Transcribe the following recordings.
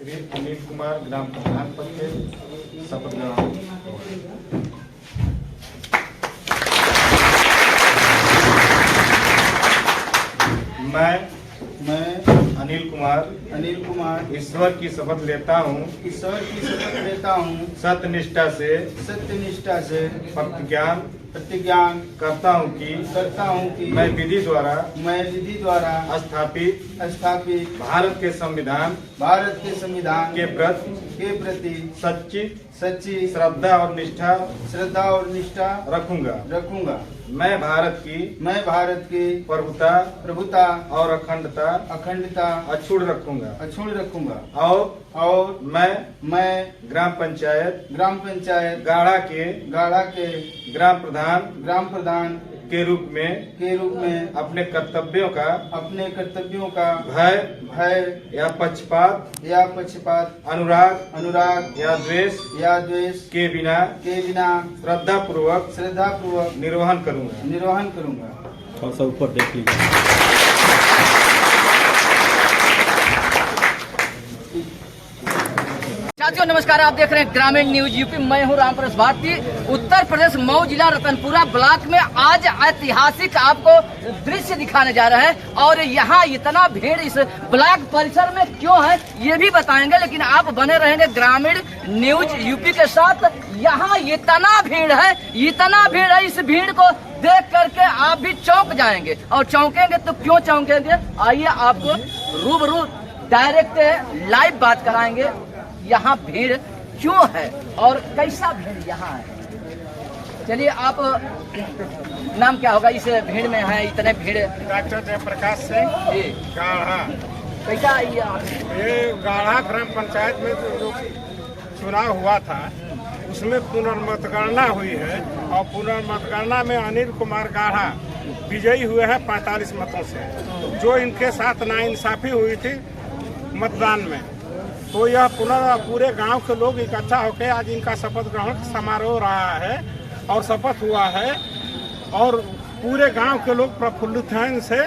श्री अनिल कुमार ग्राम प्रधान पद के शपथ ग्रहण। मैं अनिल कुमार ईश्वर की शपथ लेता हूँ सत्यनिष्ठा से प्रतिज्ञा करता हूँ कि मैं विधि द्वारा स्थापित भारत के संविधान के प्रति सच्ची श्रद्धा और निष्ठा रखूंगा। मैं भारत की प्रभुता और अखंडता अक्षुण्ण रखूंगा और मैं ग्राम पंचायत गाढ़ा के ग्राम प्रधान के रूप में अपने कर्तव्यों का भय या पक्षपात अनुराग या द्वेष के बिना श्रद्धा पूर्वक निर्वहन करूंगा। थोड़ा सा ऊपर देख लीजिए। साथियों नमस्कार, आप देख रहे हैं ग्रामीण न्यूज यूपी। मैं हूं रामप्रसाद भारती। उत्तर प्रदेश मऊ जिला रतनपुरा ब्लॉक में आज ऐतिहासिक आपको दृश्य दिखाने जा रहे हैं और यहाँ इतना भीड़ इस ब्लॉक परिसर में क्यों है ये भी बताएंगे, लेकिन आप बने रहेंगे ग्रामीण न्यूज यूपी के साथ। यहाँ इतना भीड़ है, इस भीड़ को देख करके आप भी चौंक जाएंगे और चौंकेंगे तो क्यों चौंकेंगे, आइए आपको रूबरू डायरेक्ट लाइव बात कराएंगे। यहाँ भीड़ क्यों है और कैसा भीड़ यहाँ है। चलिए, आप नाम क्या होगा इस भीड़ में है इतने भीड़? डॉक्टर जयप्रकाश सिंह गाढ़ा। कैसा ये गाढ़ा ग्राम पंचायत में जो चुनाव हुआ था उसमें पुनर्मतगणना हुई है और पुनर्मतगणना में अनिल कुमार गाढ़ा विजयी हुए हैं 45 मतों से। जो इनके साथ नाइंसाफी हुई थी मतदान में, तो यह पूरे गांव के लोग इकट्ठा होकर आज इनका शपथ ग्रहण समारोह रहा है और शपथ हुआ है और पूरे गांव के लोग प्रफुल्लित हैं इनसे।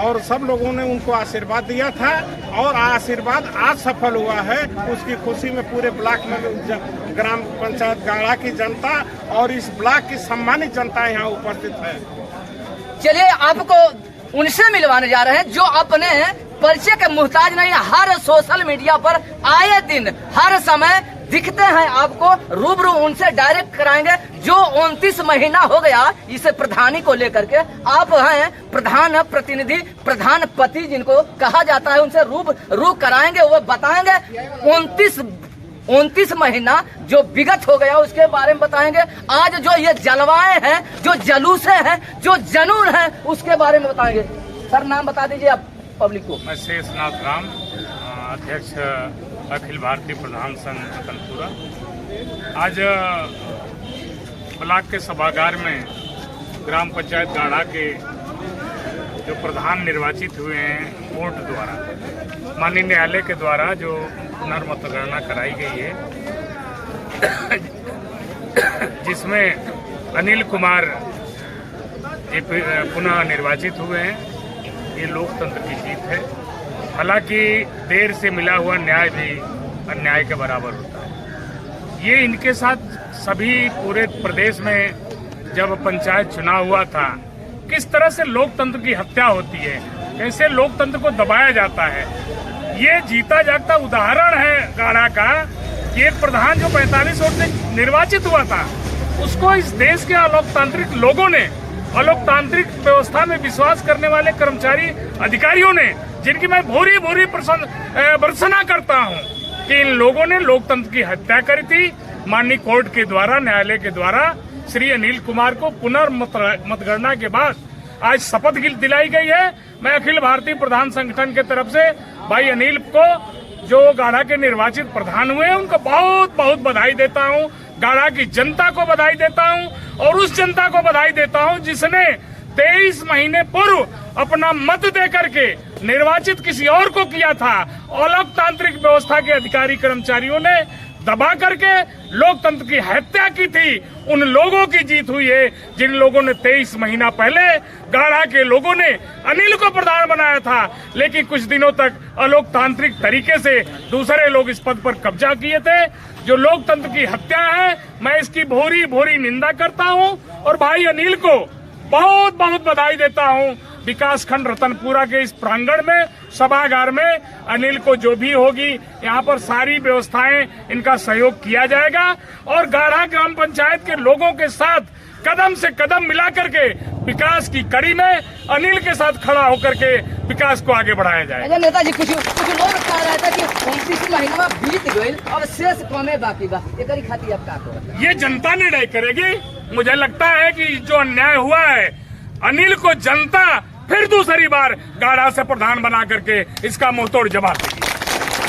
और सब लोगों ने उनको आशीर्वाद दिया था और आशीर्वाद आज सफल हुआ है। उसकी खुशी में पूरे ब्लॉक में ग्राम पंचायत गाढ़ा की जनता और इस ब्लॉक की सम्मानित जनता यहाँ उपस्थित है। चलिए, आपको उनसे मिलवाने जा रहे हैं जो अपने परिचय के मुहताज नहीं, हर सोशल मीडिया पर आए दिन हर समय दिखते हैं आपको। रूबरू उनसे डायरेक्ट कराएंगे। जो 29 महीना हो गया इस प्रधानी को लेकर के, आप हैं प्रधान प्रतिनिधि, प्रधान पति जिनको कहा जाता है, उनसे रूबरू कराएंगे। वो बताएंगे 29 महीना जो विगत हो गया उसके बारे में बताएंगे। आज जो ये जलवाएं हैं, जो जलूसे हैं, जो जनून है, उसके बारे में बताएंगे। सर, नाम बता दीजिए आप पब्लिक को। मैं शेषनाथ राम, अध्यक्ष अखिल भारतीय प्रधान संघ रतनपुरा। आज ब्लॉक के सभागार में ग्राम पंचायत गाढ़ा के जो प्रधान निर्वाचित हुए हैं कोर्ट द्वारा, माननीय न्यायालय के द्वारा जो पुनर्मतगणना कराई गई है, जिसमें अनिल कुमार पुनः निर्वाचित हुए हैं। ये लोकतंत्र की जीत है। हालांकि देर से मिला हुआ न्याय भी अन्याय के बराबर होता है। ये इनके साथ सभी पूरे प्रदेश में जब पंचायत चुनाव हुआ था, किस तरह से लोकतंत्र की हत्या होती है, कैसे लोकतंत्र को दबाया जाता है, ये जीता जागता उदाहरण है गाढ़ा का। ये प्रधान जो 45 वोट से निर्वाचित हुआ था, उसको इस देश के अलोकतांत्रिक लोगों ने, अलोकतांत्रिक व्यवस्था में विश्वास करने वाले कर्मचारी अधिकारियों ने, जिनकी मैं भूरी भर्त्सना करता हूं कि इन लोगों ने लोकतंत्र की हत्या करी थी। माननीय कोर्ट के द्वारा, न्यायालय के द्वारा श्री अनिल कुमार को पुनर्मतगणना के बाद आज शपथ दिलाई गई है। मैं अखिल भारतीय प्रधान संगठन के तरफ से भाई अनिल को, जो गाढ़ा के निर्वाचित प्रधान हुए हैं, उनको बहुत बहुत बधाई देता हूं। गाढ़ा की जनता को बधाई देता हूं और उस जनता को बधाई देता हूं जिसने 23 महीने पूर्व अपना मत देकर के निर्वाचित किसी और को किया था। अलोकतांत्रिक व्यवस्था के अधिकारी कर्मचारियों ने दबा करके लोकतंत्र की हत्या की थी, उन लोगों की जीत हुई है जिन लोगों ने 23 महीना पहले गाढ़ा के लोगों ने अनिल को प्रधान बनाया था, लेकिन कुछ दिनों तक अलोकतांत्रिक तरीके से दूसरे लोग इस पद पर कब्जा किए थे। जो लोकतंत्र की हत्या है, मैं इसकी भोरी भोरी निंदा करता हूं और भाई अनिल को बहुत बहुत बधाई देता हूं। विकास खंड रतनपुरा के इस प्रांगण में, सभागार में अनिल को जो भी होगी, यहाँ पर सारी व्यवस्थाएं, इनका सहयोग किया जाएगा और गाढ़ा ग्राम पंचायत के लोगों के साथ कदम से कदम मिला करके विकास की कड़ी में अनिल के साथ खड़ा होकर के विकास को आगे बढ़ाया जाएगा। अच्छा नेताजी, कुछ लोग कह रहे थे कि 29 महीना बीत गई, अब शेष कमे बाकी बा, एकरी खातिर अब का करो? ये जनता निर्णय करेगी। मुझे लगता है कि जो अन्याय हुआ है, अनिल को जनता फिर दूसरी बार गाढ़ा से प्रधान बना करके इसका मुंहतोड़ जवाब देगी।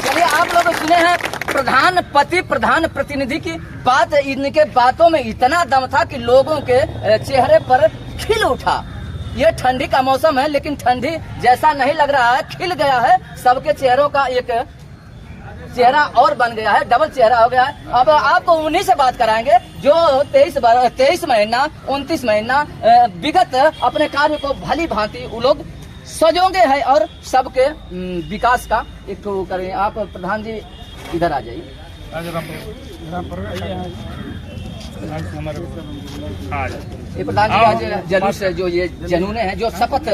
चलिए, आप लोग सुने हैं प्रधान प्रतिनिधि की बात। इनके बातों में इतना दम था कि लोगों के चेहरे पर खिल उठा। ये ठंडी का मौसम है, लेकिन ठंडी जैसा नहीं लग रहा है, खिल गया है। सबके चेहरों का एक चेहरा और बन गया है, डबल चेहरा हो गया है। अब आपको उन्हीं से बात कराएंगे जो 23 महीना 29 महीना विगत अपने कार्य को भली भांति वो लोग सजोगे हैं और सबके विकास का एक करें। आप प्रधान जी इधर आ जाइए। ये प्रधान जी आज जुलूस जो ये जनूने हैं, जो शपथ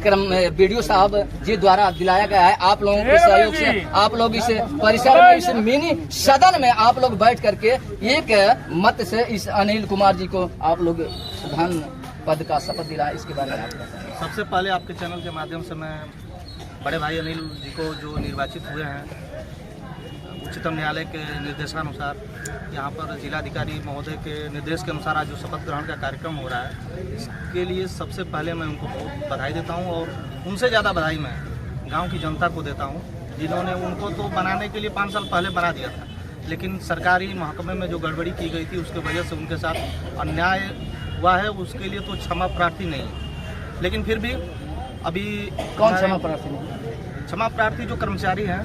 क्रम बीडीओ साहब जी द्वारा दिलाया गया है, आप लोगों के सहयोग से आप लोग इस परिसर में, इस मिनी सदन में आप लोग बैठ करके एक मत से इस अनिल कुमार जी को आप लोग प्रधान पद का शपथ दिलाया, इसके बारे में आप बताएं। सबसे पहले आपके चैनल के माध्यम से मैं बड़े भाई अनिल जी को जो निर्वाचित हुए हैं उच्चतम न्यायालय के निर्देशानुसार, यहाँ पर जिलाधिकारी महोदय के निर्देश के अनुसार आज जो शपथ ग्रहण का कार्यक्रम हो रहा है, इसके लिए सबसे पहले मैं उनको बहुत बधाई देता हूँ और उनसे ज़्यादा बधाई मैं गांव की जनता को देता हूँ, जिन्होंने उनको तो बनाने के लिए 5 साल पहले बना दिया था, लेकिन सरकारी महकमे में जो गड़बड़ी की गई थी उसके वजह से उनके साथ अन्याय हुआ है। उसके लिए तो क्षमा प्रार्थी नहीं है, लेकिन फिर भी अभी कौन क्षमा प्रार्थी नहीं? क्षमा प्रार्थी जो कर्मचारी हैं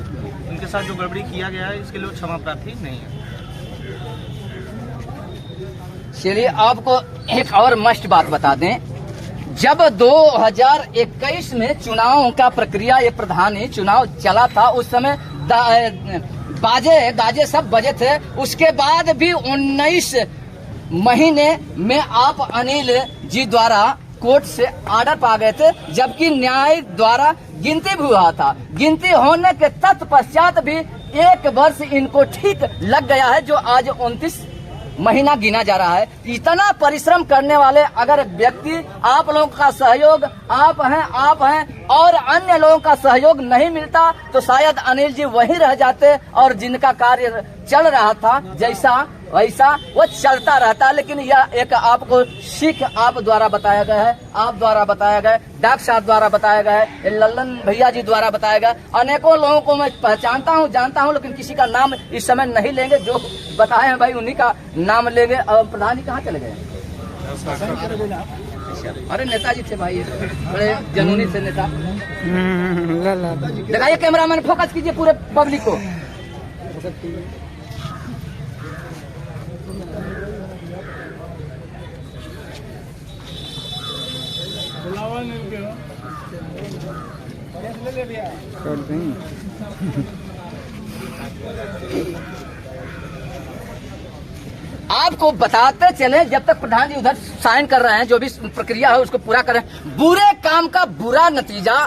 उनके साथ जो गड़बड़ी किया गया है, इसके लिए क्षमा प्रार्थी नहीं है। चलिए, आपको एक और मस्ट बात बता दें। जब 2021 में चुनाव का प्रक्रिया, ये प्रधानी चुनाव चला था, उस समय गाजे सब बजे थे। उसके बाद भी 19 महीने में आप अनिल जी द्वारा कोर्ट से ऑर्डर पा गए थे, जबकि न्याय द्वारा गिनती भी हुआ था। गिनती होने के तत्पश्चात भी 1 वर्ष इनको ठीक लग गया है, जो आज 29 महीना गिना जा रहा है। इतना परिश्रम करने वाले अगर व्यक्ति, आप लोगों का सहयोग, आप हैं और अन्य लोगों का सहयोग नहीं मिलता तो शायद अनिल जी वहीं रह जाते और जिनका कार्य चल रहा था जैसा वैसा वो चलता रहता। लेकिन यह एक आपको सीख आप द्वारा बताया गया है, आप द्वारा बताया गया है, डॉक्टर साहब द्वारा बताया गया है, लल्लन भैया जी द्वारा बताया गया। अनेकों लोगों को मैं पहचानता हूँ, जानता हूँ, लेकिन किसी का नाम इस समय नहीं लेंगे। जो बताए हैं भाई उन्हीं का नाम लेंगे। और प्रधान जी कहाँ चले गए? अरे नेताजी थे भाई, बड़े जनूनी थे नेता। दिखाइए कैमरामैन, फोकस कीजिए पूरे पब्लिक को। आपको बताते चले, जब तक प्रधान जी उधर साइन कर रहे हैं, जो भी प्रक्रिया है उसको पूरा करें। बुरे काम का बुरा नतीजा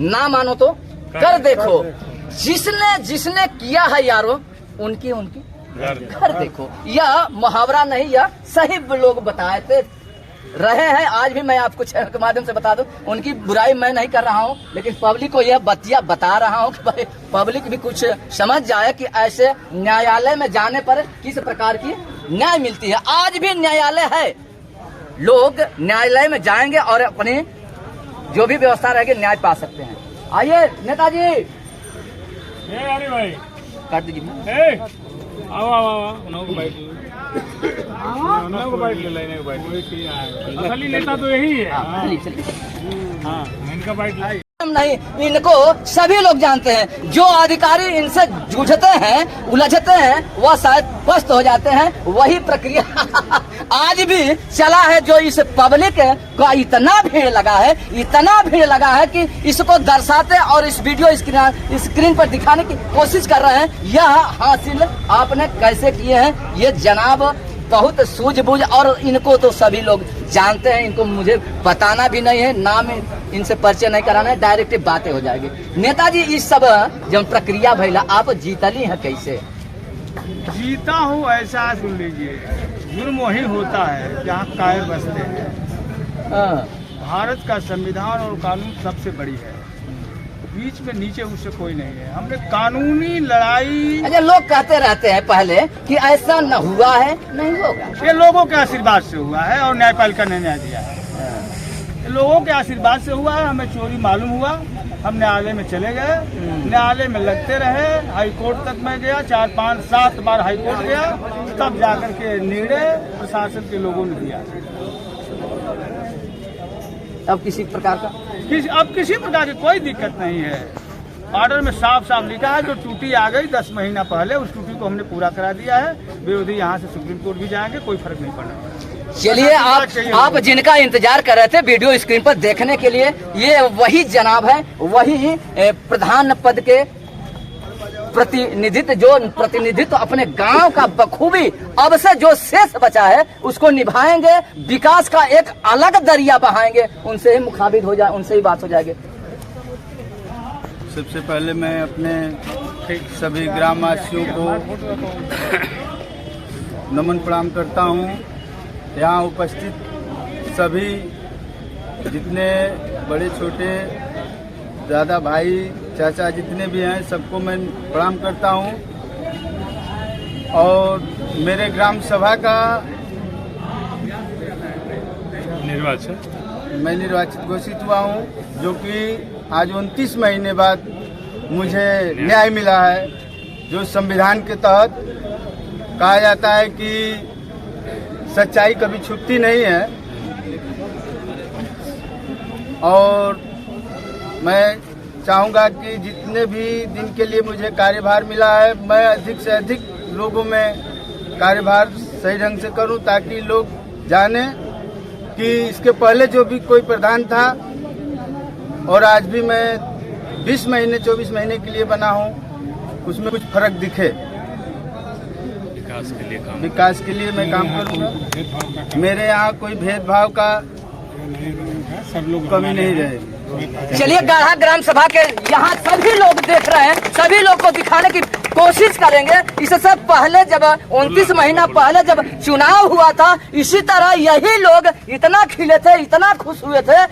ना मानो तो कर देखो। जिसने किया है यारो, उनकी कर देखो। यह मुहावरा नहीं, यह सही लोग बताए थे रहे हैं। आज भी मैं आपको चैनल के माध्यम से बता दूं, उनकी बुराई मैं नहीं कर रहा हूं, लेकिन पब्लिक को यह बतिया बता रहा हूं कि भाई पब्लिक भी कुछ समझ जाए कि ऐसे न्यायालय में जाने पर किस प्रकार की न्याय मिलती है। आज भी न्यायालय है, लोग न्यायालय में जाएंगे और अपनी जो भी व्यवस्था रहेगी न्याय पा सकते हैं। आइए नेताजी, भाई काट दीजिए। असली नेता तो यही है। चलिए। इनका बाइट हम नहीं, इनको सभी लोग जानते हैं। जो अधिकारी इनसे जूझते हैं, उलझते हैं, वह शायद पस्त हो जाते हैं। वही प्रक्रिया आज भी चला है, जो इस पब्लिक का इतना भीड़ लगा है, इतना भीड़ लगा है कि इसको दर्शाते और इस वीडियो स्क्रीन पर दिखाने की कोशिश कर रहे हैं। यह हासिल आपने कैसे किए हैं, ये जनाब बहुत सूझबूझ, और इनको तो सभी लोग जानते हैं। इनको मुझे बताना भी नहीं है, नाम इनसे परिचय नहीं कराना है, डायरेक्ट बातें हो जाएगी। नेताजी, इस सब जब प्रक्रिया भैला, आप जीतली है कैसे? जीता हूँ ऐसा सुन लीजिए, जुर्म वही होता है जहाँ कायर बसते हैं। भारत का संविधान और कानून सबसे बड़ी है, बीच में नीचे उससे कोई नहीं है। हमने कानूनी लड़ाई, अच्छा, लोग कहते रहते हैं पहले कि ऐसा न हुआ है, नहीं होगा। ये लोगों के आशीर्वाद से हुआ है और न्यायपालिका ने न्याय दिया है। ये लोगों के आशीर्वाद से हुआ है। हमें चोरी मालूम हुआ, हम न्यायालय में चले गए, न्यायालय में लगते रहे, हाई कोर्ट तक मैं गया, 4, 5, 7 बार हाई कोर्ट गया, तब जाकर के निर्णय प्रशासन के लोगों ने दिया। अब किसी प्रकार का अब किसी प्रकार की कोई दिक्कत नहीं है। ऑर्डर में साफ साफ लिखा है, जो टूटी आ गई 10 महीना पहले, उस टूटी को हमने पूरा करा दिया है। विरोधी यहाँ से सुप्रीम कोर्ट भी जाएंगे, कोई फर्क नहीं पड़ना। चलिए, आप जिनका इंतजार कर रहे थे वीडियो स्क्रीन पर देखने के लिए, ये वही जनाब है, वही प्रधान पद के प्रतिनिधित्व अपने गांव का बखूबी अब से जो शेष बचा है उसको निभाएंगे, विकास का एक अलग दरिया बहाएंगे। उनसे ही मुखाबिद हो जाए, उनसे ही बात हो जाएगी। सबसे पहले मैं अपने सभी ग्रामवासियों को नमन प्रणाम करता हूं। यहाँ उपस्थित सभी जितने बड़े छोटे दादा भाई चाचा जितने भी हैं, सबको मैं प्रणाम करता हूं। और मेरे ग्राम सभा का मैं निर्वाचित घोषित हुआ हूं, जो कि आज 29 महीने बाद मुझे न्याय मिला है। जो संविधान के तहत कहा जाता है कि सच्चाई कभी छुपती नहीं है, और मैं चाहूँगा कि जितने भी दिन के लिए मुझे कार्यभार मिला है, मैं अधिक से अधिक लोगों में कार्यभार सही ढंग से करूं, ताकि लोग जाने कि इसके पहले जो भी कोई प्रधान था और आज भी मैं 20 महीने 24 महीने के लिए बना हूं, उसमें कुछ फर्क दिखे। विकास के लिए मैं काम करूंगा। मेरे यहाँ कोई भेदभाव का सब लोग कमी नहीं रहेगी। चलिए, गाढ़ा ग्राम सभा के यहाँ सभी लोग देख रहे हैं, सभी लोग को दिखाने की कोशिश करेंगे। इससे पहले जब 29 महीना पहले जब चुनाव हुआ था, इसी तरह यही लोग इतना खिले थे, इतना खुश हुए थे।